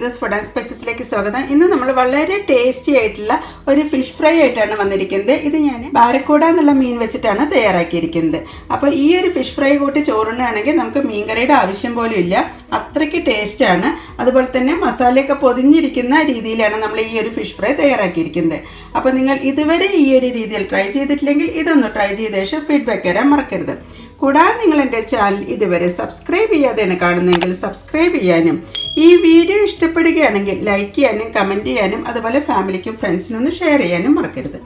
അനിരുദ്ധസ് food and സ്പൈസസിലേക്ക് സ്വാഗതം. ഇന്ന് നമ്മൾ വളരെ ടേസ്റ്റി ആയിട്ടുള്ള ഒരു ഫിഷ് ഫ്രൈ ആയിട്ടാണ് വന്നിരിക്കുന്നത്. ഇത് ഞാൻ ബാരക്കൂട എന്നുള്ള മീൻ വെച്ചിട്ടാണ് തയ്യാറാക്കിയിരിക്കുന്നത്. അപ്പോൾ ഈ ഒരു ഫിഷ് ഫ്രൈ കൂട്ടി ചോറുണ്ണാണെങ്കിൽ നമുക്ക് മീൻകറിയുടെ ആവശ്യം പോലും ഇല്ല, അത്രയ്ക്ക് ടേസ്റ്റാണ്. അതുപോലെ തന്നെ മസാലയൊക്കെ പൊതിഞ്ഞിരിക്കുന്ന രീതിയിലാണ് നമ്മൾ ഈ ഒരു ഫിഷ് ഫ്രൈ തയ്യാറാക്കിയിരിക്കുന്നത്. അപ്പോൾ നിങ്ങൾ ഇതുവരെ ഈ ഒരു രീതിയിൽ ട്രൈ ചെയ്തിട്ടില്ലെങ്കിൽ ഇതൊന്ന് ട്രൈ ചെയ്ത ശേഷം ഫീഡ്ബാക്ക് തരാൻ മറക്കരുത്. കൂടാതെ നിങ്ങൾ എൻ്റെ ചാനൽ ഇതുവരെ സബ്സ്ക്രൈബ് ചെയ്യാതെയാണ് കാണുന്നതെങ്കിൽ സബ്സ്ക്രൈബ് ചെയ്യാനും ഈ വീഡിയോ ഇഷ്ടപ്പെടുകയാണെങ്കിൽ ലൈക്ക് ചെയ്യാനും കമൻറ്റ് ചെയ്യാനും അതുപോലെ ഫാമിലിക്കും ഫ്രണ്ട്സിനും ഒന്ന് ഷെയർ ചെയ്യാനും മറക്കരുത്.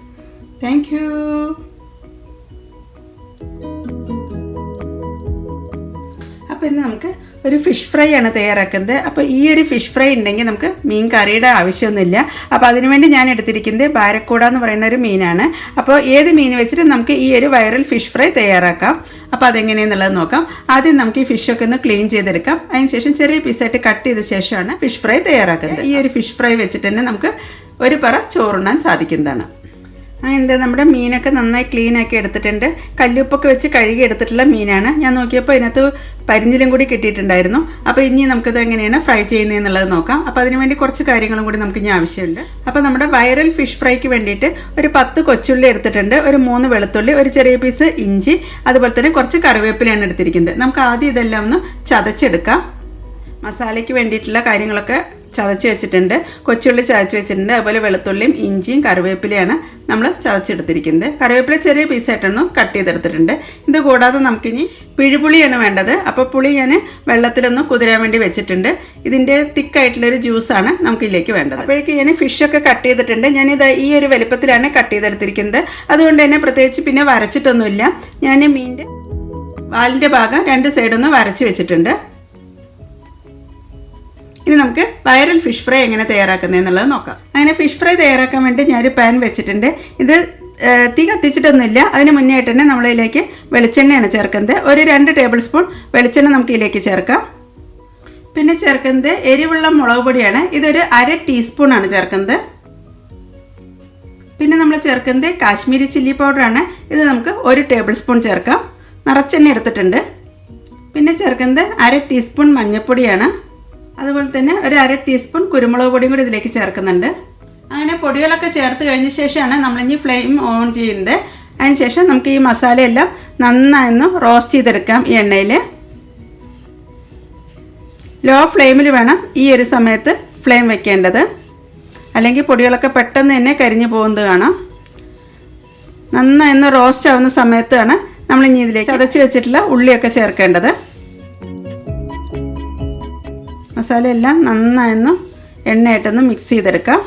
Thank you. അപ്പോൾ ഇന്ന് നമുക്ക് ഒരു ഫിഷ് ഫ്രൈ ആണ് തയ്യാറാക്കുന്നത്. അപ്പോൾ ഈ ഒരു ഫിഷ് ഫ്രൈ ഉണ്ടെങ്കിൽ നമുക്ക് മീൻ കറിയുടെ ആവശ്യമൊന്നുമില്ല. അപ്പോൾ അതിനുവേണ്ടി ഞാൻ എടുത്തിരിക്കുന്നത് ബാരക്കൂട എന്ന് പറയുന്ന ഒരു മീനാണ്. അപ്പോൾ ഏത് മീൻ വെച്ചിട്ട് നമുക്ക് ഈ ഒരു വൈറൽ ഫിഷ് ഫ്രൈ തയ്യാറാക്കാം. അപ്പോൾ അതെങ്ങനെയാണെന്നുള്ളത് നോക്കാം. ആദ്യം നമുക്ക് ഈ ഫിഷൊക്കെ ഒന്ന് ക്ലീൻ ചെയ്തെടുക്കാം. അതിനുശേഷം ചെറിയ പീസായിട്ട് കട്ട് ചെയ്ത ശേഷമാണ് ഫിഷ് ഫ്രൈ തയ്യാറാക്കുന്നത്. ഈ ഒരു ഫിഷ് ഫ്രൈ വെച്ചിട്ട് തന്നെ നമുക്ക് ഒരു പറ ചോറുണ്ണാൻ സാധിക്കുന്നതാണ്. അങ്ങനെ നമ്മുടെ മീനൊക്കെ നന്നായി ക്ലീൻ ആക്കി എടുത്തിട്ടുണ്ട്. കല്ലുപ്പൊക്കെ വെച്ച് കഴുകി എടുത്തിട്ടുള്ള മീനാണ്. ഞാൻ നോക്കിയപ്പോൾ ഇതിനകത്ത് പരിഞ്ഞിലും കൂടി കിട്ടിയിട്ടുണ്ടായിരുന്നു. അപ്പോൾ ഇനി നമുക്കിത് എങ്ങനെയാണ് ഫ്രൈ ചെയ്യുന്നതെന്നുള്ളത് നോക്കാം. അപ്പോൾ അതിനുവേണ്ടി കുറച്ച് കാര്യങ്ങളും കൂടി നമുക്ക് ഇനി ആവശ്യമുണ്ട്. അപ്പോൾ നമ്മുടെ വൈറൽ ഫിഷ് ഫ്രൈക്ക് വേണ്ടിയിട്ട് ഒരു 10 കൊച്ചുള്ളി എടുത്തിട്ടുണ്ട്, ഒരു 3 വെളുത്തുള്ളി, ഒരു ചെറിയ പീസ് ഇഞ്ചി, അതുപോലെ തന്നെ കുറച്ച് കറിവേപ്പിലയാണ് എടുത്തിരിക്കുന്നത്. നമുക്ക് ആദ്യം ഇതെല്ലാം ഒന്ന് ചതച്ചെടുക്കാം. മസാലയ്ക്ക് വേണ്ടിയിട്ടുള്ള കാര്യങ്ങളൊക്കെ ചതച്ച് വെച്ചിട്ടുണ്ട്. കൊച്ചുള്ളി ചതച്ച് വെച്ചിട്ടുണ്ട്, അതുപോലെ വെളുത്തുള്ളിയും ഇഞ്ചിയും കറിവേപ്പിലയാണ് നമ്മൾ ചതച്ചെടുത്തിരിക്കുന്നത്. കറിവേപ്പില ചെറിയ പീസായിട്ടൊന്ന് കട്ട് ചെയ്തെടുത്തിട്ടുണ്ട്. ഇത് കൂടാതെ നമുക്കിനി പിഴുപുളിയാണ് വേണ്ടത്. അപ്പോൾ പുളി ഞാൻ വെള്ളത്തിലൊന്ന് കുതിരാൻ വേണ്ടി വെച്ചിട്ടുണ്ട്. ഇതിൻ്റെ തിക്കായിട്ടുള്ളൊരു ജ്യൂസാണ് നമുക്കിതിലേക്ക് വേണ്ടത്. അപ്പോഴേക്ക് ഞാൻ ഫിഷൊക്കെ കട്ട് ചെയ്തിട്ടുണ്ട്. ഞാനിത് ഈ ഒരു വലുപ്പത്തിലാണ് കട്ട് ചെയ്തെടുത്തിരിക്കുന്നത്. അതുകൊണ്ട് തന്നെ പ്രത്യേകിച്ച് പിന്നെ വരച്ചിട്ടൊന്നുമില്ല. ഞാൻ മീനിൻ്റെ വാലിൻ്റെ ഭാഗം 2 സൈഡൊന്ന് വരച്ച് വെച്ചിട്ടുണ്ട്. ഇനി നമുക്ക് വൈറൽ ഫിഷ് ഫ്രൈ എങ്ങനെ തയ്യാറാക്കുന്നതെന്നുള്ളത് നോക്കാം. അങ്ങനെ ഫിഷ് ഫ്രൈ തയ്യാറാക്കാൻ വേണ്ടി ഞാനൊരു പാൻ വെച്ചിട്ടുണ്ട്. ഇത് തീ കത്തിച്ചിട്ടൊന്നുമില്ല. അതിന് മുന്നേ ആയിട്ട് തന്നെ നമ്മളിതിലേക്ക് വെളിച്ചെണ്ണയാണ് ചേർക്കുന്നത്. ഒരു 2 ടേബിൾ സ്പൂൺ വെളിച്ചെണ്ണ നമുക്ക് ഇതിലേക്ക് ചേർക്കാം. പിന്നെ ചേർക്കുന്നത് എരിവുള്ള മുളക് പൊടിയാണ്. ഇതൊരു 1/2 ടീസ്പൂണാണ് ചേർക്കുന്നത്. പിന്നെ നമ്മൾ ചേർക്കുന്നത് കാശ്മീരി ചില്ലി പൗഡറാണ്. ഇത് നമുക്ക് 1 ടേബിൾ സ്പൂൺ ചേർക്കാം. നിറച്ചെണ്ണ എടുത്തിട്ടുണ്ട്. പിന്നെ ചേർക്കുന്നത് 1/2 ടീസ്പൂൺ മഞ്ഞൾപ്പൊടിയാണ്. അതുപോലെ തന്നെ ഒരു 1/2 ടീസ്പൂൺ കുരുമുളക് പൊടിയും കൂടി ഇതിലേക്ക് ചേർക്കുന്നുണ്ട്. അങ്ങനെ പൊടികളൊക്കെ ചേർത്ത് കഴിഞ്ഞ ശേഷമാണ് നമ്മളിനി ഫ്ലെയിം ഓൺ ചെയ്യുന്നത്. അതിനുശേഷം നമുക്ക് ഈ മസാലയെല്ലാം നന്നായി റോസ്റ്റ് ചെയ്തെടുക്കാം ഈ എണ്ണയിൽ. ലോ ഫ്ലെയിമിൽ വേണം ഈ ഒരു സമയത്ത് ഫ്ലെയിം വെക്കേണ്ടത്, അല്ലെങ്കിൽ പൊടികളൊക്കെ പെട്ടെന്ന് തന്നെ കരിഞ്ഞു പോകുന്നത് കാണാം. നന്നായി റോസ്റ്റ് ആവുന്ന സമയത്താണ് നമ്മളിനി ഇതിലേക്ക് ചതച്ച് വെച്ചിട്ടുള്ള ഉള്ളിയൊക്കെ ചേർക്കേണ്ടത്. മസാലയെല്ലാം നന്നായി എണ്ണയായിട്ടൊന്ന് മിക്സ് ചെയ്തെടുക്കാം.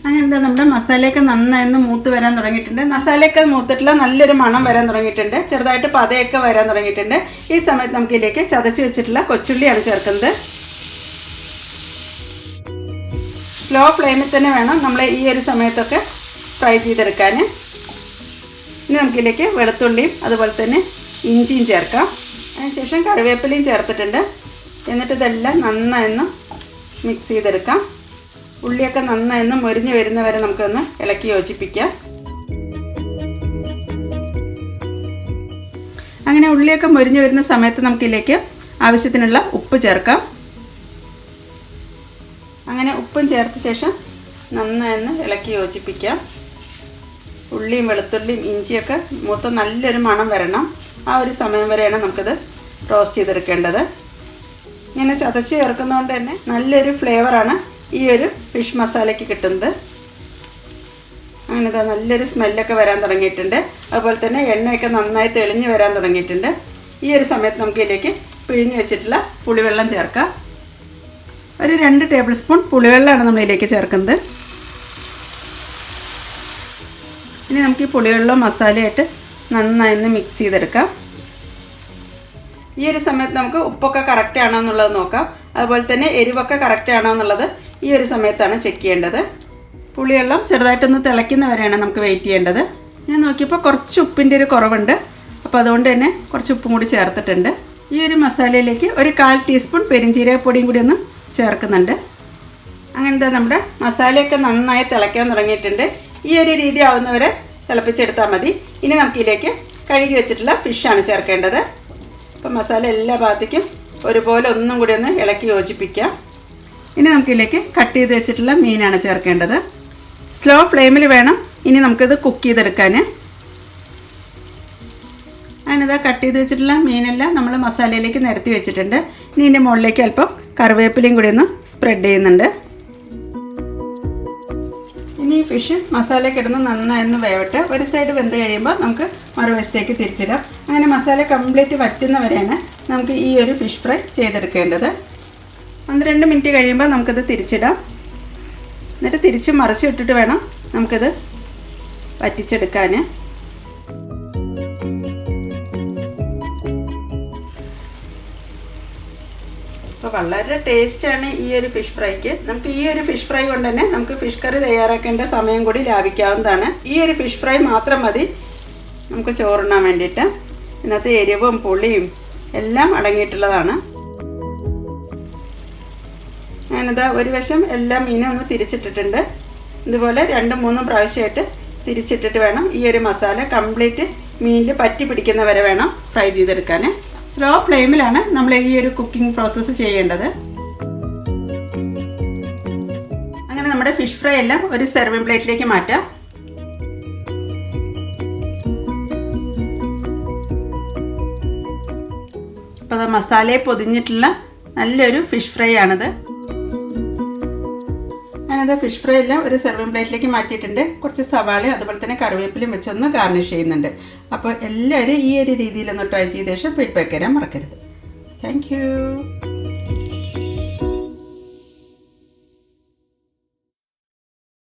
അങ്ങനെ നമ്മുടെ മസാലയൊക്കെ നന്നായി മൂത്ത് വരാൻ തുടങ്ങിയിട്ടുണ്ട്. മസാലയൊക്കെ മൂത്തിട്ടുള്ള നല്ലൊരു മണം വരാൻ തുടങ്ങിയിട്ടുണ്ട്. ചെറുതായിട്ട് പതയൊക്കെ വരാൻ തുടങ്ങിയിട്ടുണ്ട്. ഈ സമയത്ത് നമുക്ക് ഇതിലേക്ക് ചതച്ച് വെച്ചിട്ടുള്ള കൊച്ചുള്ളിയാണ് ചേർക്കുന്നത്. സ്ലോ ഫ്ലെയിമിൽ തന്നെ വേണം നമ്മൾ ഈ ഒരു സമയത്തൊക്കെ ഫ്രൈ ചെയ്തെടുക്കാൻ. ഇനി നമുക്കിതിലേക്ക് വെളുത്തുള്ളിയും അതുപോലെ തന്നെ ഇഞ്ചിയും ചേർക്കാം. അതിനുശേഷം കറിവേപ്പിലയും ചേർത്തിട്ടുണ്ട്. എന്നിട്ട് ഇതെല്ലാം നന്നായി മിക്സ് ചെയ്തെടുക്കാം. ഉള്ളിയൊക്കെ നന്നായി മൊരിഞ്ഞ് വരുന്നവരെ നമുക്കൊന്ന് ഇളക്കി യോജിപ്പിക്കാം. അങ്ങനെ ഉള്ളിയൊക്കെ മൊരിഞ്ഞ് വരുന്ന സമയത്ത് നമുക്കിതിലേക്ക് ആവശ്യത്തിനുള്ള ഉപ്പ് ചേർക്കാം. അങ്ങനെ ഉപ്പും ചേർത്ത ശേഷം നന്നായി ഇളക്കി യോജിപ്പിക്കാം. ഉള്ളിയും വെളുത്തുള്ളിയും ഇഞ്ചിയൊക്കെ മൊത്തം നല്ലൊരു മണം വരണം. ആ ഒരു സമയം വരെയാണ് നമുക്കിത് റോസ്റ്റ് ചെയ്തെടുക്കേണ്ടത്. ഇങ്ങനെ ചതച്ച് ചേർക്കുന്നതുകൊണ്ട് തന്നെ നല്ലൊരു ഫ്ലേവറാണ് ഈ ഒരു ഫിഷ് മസാലയ്ക്ക് കിട്ടുന്നത്. അങ്ങനെ നല്ലൊരു സ്മെല്ലൊക്കെ വരാൻ തുടങ്ങിയിട്ടുണ്ട്. അതുപോലെ തന്നെ എണ്ണയൊക്കെ നന്നായി തെളിഞ്ഞ് വരാൻ തുടങ്ങിയിട്ടുണ്ട്. ഈ ഒരു സമയത്ത് നമുക്ക് ഇതിലേക്ക് പിഴിഞ്ഞ് വെച്ചിട്ടുള്ള പുളിവെള്ളം ചേർക്കാം. ഒരു 2 ടേബിൾ സ്പൂൺ പുളിവെള്ളമാണ് നമ്മളിതിലേക്ക് ചേർക്കുന്നത്. ഇനി നമുക്ക് ഈ പുളിവെള്ളം മസാലയായിട്ട് നന്നായി മിക്സ് ചെയ്തെടുക്കാം. ഈ ഒരു സമയത്ത് നമുക്ക് ഉപ്പൊക്കെ കറക്റ്റ് ആണോ എന്നുള്ളത് നോക്കാം. അതുപോലെ തന്നെ എരിവൊക്കെ കറക്റ്റ് ആണോ എന്നുള്ളത് ഈ ഒരു സമയത്താണ് ചെക്ക് ചെയ്യേണ്ടത്. പുളിവെള്ളം ചെറുതായിട്ടൊന്ന് തിളയ്ക്കുന്നവരെയാണ് നമുക്ക് വെയിറ്റ് ചെയ്യേണ്ടത്. ഞാൻ നോക്കിയപ്പോൾ കുറച്ച് ഉപ്പിൻ്റെ ഒരു കുറവുണ്ട്. അപ്പോൾ അതുകൊണ്ട് തന്നെ കുറച്ച് ഉപ്പും കൂടി ചേർത്തിട്ടുണ്ട്. ഈ ഒരു മസാലയിലേക്ക് ഒരു 1/4 ടീസ്പൂൺ പെരിഞ്ചീരകപ്പൊടിയും കൂടി ഒന്ന് ചേർക്കുന്നുണ്ട്. അങ്ങനത്തെ നമ്മുടെ മസാലയൊക്കെ നന്നായി തിളയ്ക്കാൻ തുടങ്ങിയിട്ടുണ്ട്. ഈ ഒരു രീതി ആവുന്നവരെ തിളപ്പിച്ചെടുത്താൽ മതി. ഇനി നമുക്കിതിലേക്ക് കഴുകി വെച്ചിട്ടുള്ള ഫിഷാണ് ചേർക്കേണ്ടത്. അപ്പോൾ മസാല എല്ലാ ഭാഗത്തേക്കും ഒരുപോലെ ഒന്നും കൂടി ഒന്ന് ഇളക്കി യോജിപ്പിക്കാം. ഇനി നമുക്കിതിലേക്ക് കട്ട് ചെയ്ത് വെച്ചിട്ടുള്ള മീനാണ് ചേർക്കേണ്ടത്. സ്ലോ ഫ്ലെയിമിൽ വേണം ഇനി നമുക്കിത് കുക്ക് ചെയ്തെടുക്കാൻ. അതിനിതാ കട്ട് ചെയ്ത് വെച്ചിട്ടുള്ള മീനെല്ലാം നമ്മൾ മസാലയിലേക്ക് നിരത്തി വെച്ചിട്ടുണ്ട്. ഇനി ഇതിൻ്റെ മുകളിലേക്ക് അല്പം കറിവേപ്പിലയും കൂടി ഒന്ന് സ്പ്രെഡ് ചെയ്യുന്നുണ്ട്. ഇനി ഈ ഫിഷ് മസാല കിടന്ന് നന്നായി വേവട്ടെ. ഒരു സൈഡ് വെന്ത് കഴിയുമ്പോൾ നമുക്ക് മറുവശത്തേക്ക് തിരിച്ചിടാം. അങ്ങനെ മസാല കംപ്ലീറ്റ് വറ്റുന്നവരെയാണ് നമുക്ക് ഈ ഒരു ഫിഷ് ഫ്രൈ ചെയ്തെടുക്കേണ്ടത്. 12 മിനിറ്റ് കഴിയുമ്പോൾ നമുക്കിത് തിരിച്ചിടാം. എന്നിട്ട് തിരിച്ച് മറിച്ച് ഇട്ടിട്ട് വേണം നമുക്കിത് വറ്റിച്ചെടുക്കാൻ. അപ്പോൾ വളരെ ടേസ്റ്റാണ് ഈ ഒരു ഫിഷ് ഫ്രൈക്ക്. നമുക്ക് ഈ ഒരു ഫിഷ് ഫ്രൈ കൊണ്ട് തന്നെ നമുക്ക് ഫിഷ് കറി തയ്യാറാക്കേണ്ട സമയം കൂടി ലാഭിക്കാവുന്നതാണ്. ഈ ഒരു ഫിഷ് ഫ്രൈ മാത്രം മതി നമുക്ക് ചോറുണ്ണാൻ വേണ്ടിയിട്ട്. ഇതിനകത്ത് എരിവും പുളിയും എല്ലാം അടങ്ങിയിട്ടുള്ളതാണ്. ഞാനിതാ ഒരു വശം എല്ലാ മീനും ഒന്ന് തിരിച്ചിട്ടിട്ടുണ്ട്. ഇതുപോലെ 2-3 പ്രാവശ്യമായിട്ട് തിരിച്ചിട്ടിട്ട് വേണം ഈ ഒരു മസാല കംപ്ലീറ്റ് മീനിൽ പറ്റി പിടിക്കുന്ന വരെ വേണം ഫ്രൈ ചെയ്തെടുക്കാൻ. സ്ലോ ഫ്ലെയിമിലാണ് നമ്മൾ ഈ ഒരു കുക്കിംഗ് പ്രോസസ്സ് ചെയ്യേണ്ടത്. അങ്ങനെ നമ്മുടെ ഫിഷ് ഫ്രൈ എല്ലാം ഒരു സെർവിങ് പ്ലേറ്റിലേക്ക് മാറ്റാം. അപ്പോൾ അത് മസാലയെ പൊതിഞ്ഞിട്ടുള്ള നല്ലൊരു ഫിഷ് ഫ്രൈ ആണിത്. ഞാനത് ഫിഷ് ഫ്രൈ എല്ലാം ഒരു സെർവിങ് പ്ലേറ്റിലേക്ക് മാറ്റിയിട്ടുണ്ട്. കുറച്ച് സവാളയും അതുപോലെ തന്നെ കറിവേപ്പിലയും വെച്ചൊന്ന് ഗാർണിഷ് ചെയ്യുന്നുണ്ട്. അപ്പോൾ എല്ലാവരും ഈ ഒരു രീതിയിലൊന്ന് ട്രൈ ചെയ്ത ശേഷം ഫീഡ്ബാക്ക് തരാൻ മറക്കരുത്. Thank you.